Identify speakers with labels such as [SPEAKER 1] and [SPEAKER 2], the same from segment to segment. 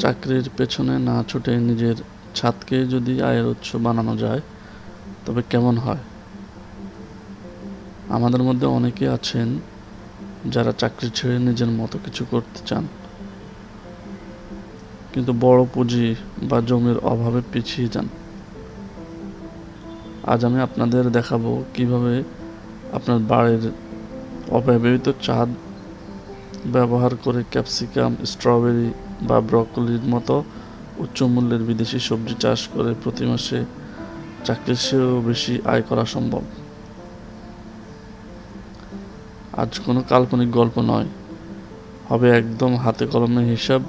[SPEAKER 1] চাকরির পেছনে না ছুটে নিজের ছাদকে যদি আয়ের উৎস বানানো যায় তবে কেমন হয়? আমাদের মধ্যে অনেকে আছেন যারা চাকরি ছেড়ে নিজের মতো কিছু করতে চান, কিন্তু বড় পুঁজি বা জমির অভাবে পিছিয়ে যান। আজ আমি আপনাদের দেখাবো কিভাবে আপনার বাড়ির অব্যবহৃত ছাদ ব্যবহার করে ক্যাপসিকাম, স্ট্রবেরি বা ব্রকলির মতো উচ্চমূল্যের বিদেশি সবজি চাষ করে প্রতি মাসে চাকরির চেয়েও বেশি আয় করা সম্ভব। আজ কোনো কাল্পনিক গল্প নয়, হবে একদম হাতে কলমে হিসাব,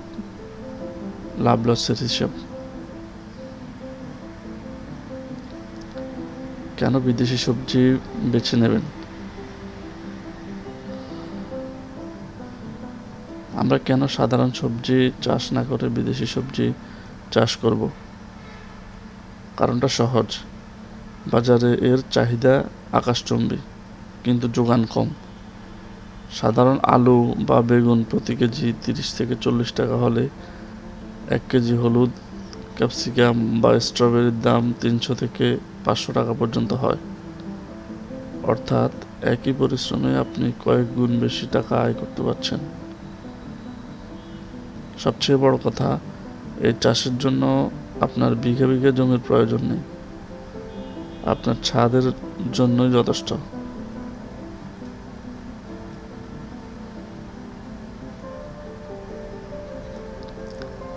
[SPEAKER 1] লাভ লসের হিসাব। কেন বিদেশি সবজি বেছে নেবেন? আমরা কেন সাধারণ সবজি চাষ না করে বিদেশি সবজি চাষ করব? কারণটা সহজ। বাজারে এর চাহিদা আকাশচুম্বী, কিন্তু যোগান কম। সাধারণ আলু বা বেগুন প্রতি কেজি 30 থেকে 40 টাকা হলে 1 কেজি হলুদ, ক্যাপসিকাম বা স্ট্রবেরির দাম 300 থেকে 500 টাকা পর্যন্ত হয়। অর্থাৎ একই পরিশ্রমে আপনি কয়েক গুণ বেশি টাকা আয় করতে পারছেন। সবচেয়ে বড় কথা, এই চাষের জন্য আপনার বিঘা বিঘা জমির প্রয়োজন নেই, আপনার ছাদের জন্যই যথেষ্ট।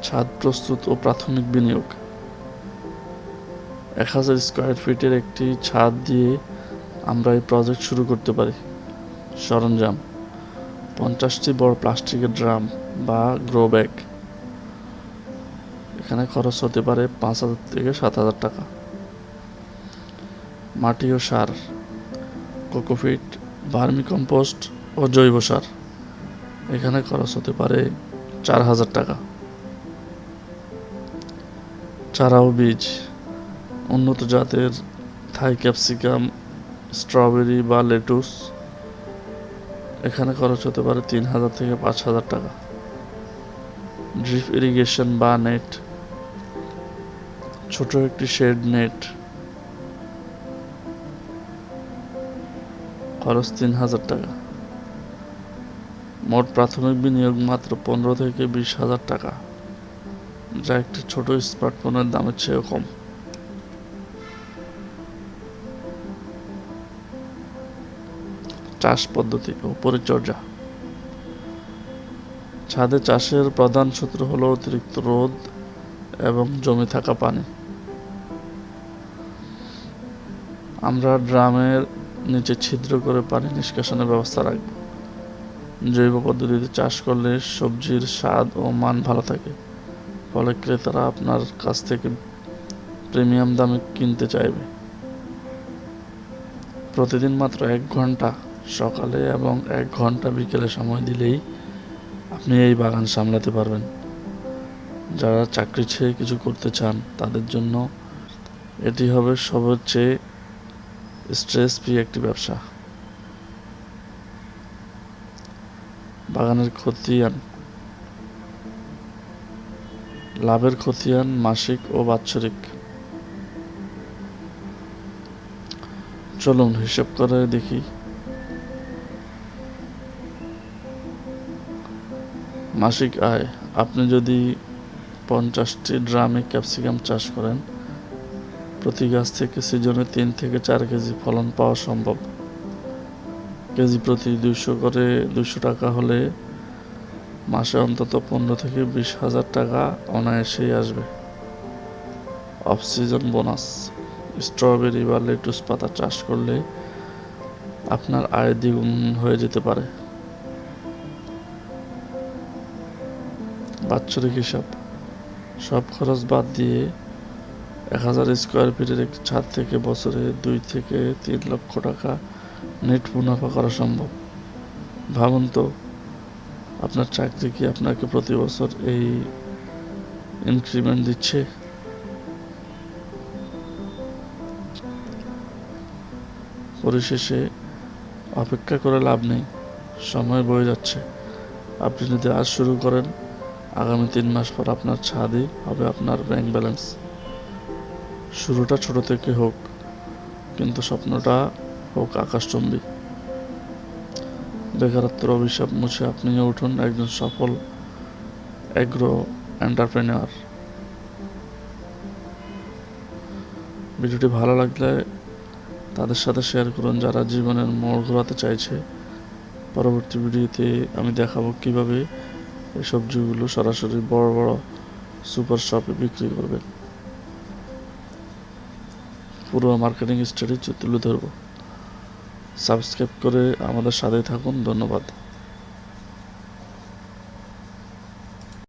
[SPEAKER 1] ছাদ প্রস্তুত ও প্রাথমিক বিনিয়োগ। 1000 স্কোয়ার ফিটের একটি ছাদ দিয়ে আমরা এই প্রজেক্ট শুরু করতে পারি। সরঞ্জাম: 50টি বড় প্লাস্টিকের ড্রাম বা গ্রো ব্যাগ। এখানে খরচ হতে পারে 5000 থেকে 7000 টাকা। মাটি ও সার: কোকোপিট, ভার্মিকম্পোস্ট ও জৈব সার। এখানে খরচ হতে পারে 4000 টাকা। চারা ও বীজ: উন্নত জাতের থাই ক্যাপসিকাম, স্ট্রবেরি বা লেটুস। এখানে খরচ হতে পারে 3000 থেকে 5000 টাকা। ড্রিপ ইরিগেশন বা নেট: ছোট একটি শেড নেট, খরচ 3000 টাকা। মোট প্রাথমিক বিনিয়োগ মাত্র 15 থেকে 20,000 টাকা, যা একটি ছোট স্মার্টফোনের দামের চেয়েও কম। চাষ পদ্ধতি ও পরিচর্যা: ছাদে চাষের প্রধান সূত্র হলো অতিরিক্ত রোদ এবং জমে থাকা পানি। আমরা ড্রামের নিচে ছিদ্র করে পানি নিষ্কাশনের ব্যবস্থা রাখব। জৈব পদ্ধতিতে চাষ করলে সবজির স্বাদ ও মান ভালো থাকে, ফলে ক্রেতারা আপনার কাছ থেকে প্রিমিয়াম দামে কিনতে চাইবে। প্রতিদিন মাত্র 1 ঘন্টা সকালে এবং 1 ঘন্টা বিকেলে সময় দিলেই আপনি এই বাগান সামলাতে পারবেন। যারা চাকরি ছেড়ে কিছু করতে চান তাদের জন্য এটি হবে সবচেয়ে স্ট্রেস ফ্রি একটি ব্যবসা। বাগানের খতিয়ান: লাভের খতিয়ান মাসিক ও বাৎসরিক। চলুন হিসাব করে দেখি। মাসিক আয়: আপনি যদি 50টি ড্রামে ক্যাপসিকাম চাষ করেন, প্রতি গাছ থেকে সিজনে 3 থেকে 4 কেজি ফলন পাওয়া সম্ভব। কেজি প্রতি 200 টাকা হলে মাসে অন্তত 15 থেকে 20,000 টাকা অনায়াসেই আসবে। অফ সিজন বোনাস: স্ট্রবেরি বা লেটুস পাতা চাষ করলে আপনার আয় দ্বিগুণ হয়ে যেতে পারে। বাৎসরিক হিসাব: সব খরচ বাদ দিয়ে 1000 স্কোয়ার ফিটের একটি ছাদ থেকে বছরে 2 থেকে 3 লক্ষ টাকা নেট মুনাফা করা সম্ভব। ভাবুন তো, আপনার চাকরি কি আপনাকে প্রতি বছর এই ইনক্রিমেন্ট দিচ্ছে? পরিশেষে অপেক্ষা করে লাভ নেই, সময় বয়ে যাচ্ছে। আপনি যদি আজ শুরু করেন আগামী 3 মাস পর আপনার ছাদই হবে আপনার ব্যাংক ব্যালেন্স। শুরুটা ছোট থেকে হোক, কিন্তু স্বপ্নটা হোক আকাশচুম্বী। বেকারত্বের অভিশাপ মুছে আপনিও উঠুন একজন সফল অ্যাগ্রো এন্টারপ্রেনিউর। ভিডিওটি ভালো লাগলে তাদের সাথে শেয়ার করুন যারা জীবনের মোড় ঘোরাতে চাইছে। পরবর্তী ভিডিওতে আমি দেখাবো কিভাবে এই সবজিগুলো সরাসরি বড় বড় সুপার শপে বিক্রি করবেন। পুরো মার্কেটিং স্ট্র্যাটেজি তুলে ধরবো। সাবস্ক্রাইব করে আমাদের সাথেই থাকুন। ধন্যবাদ।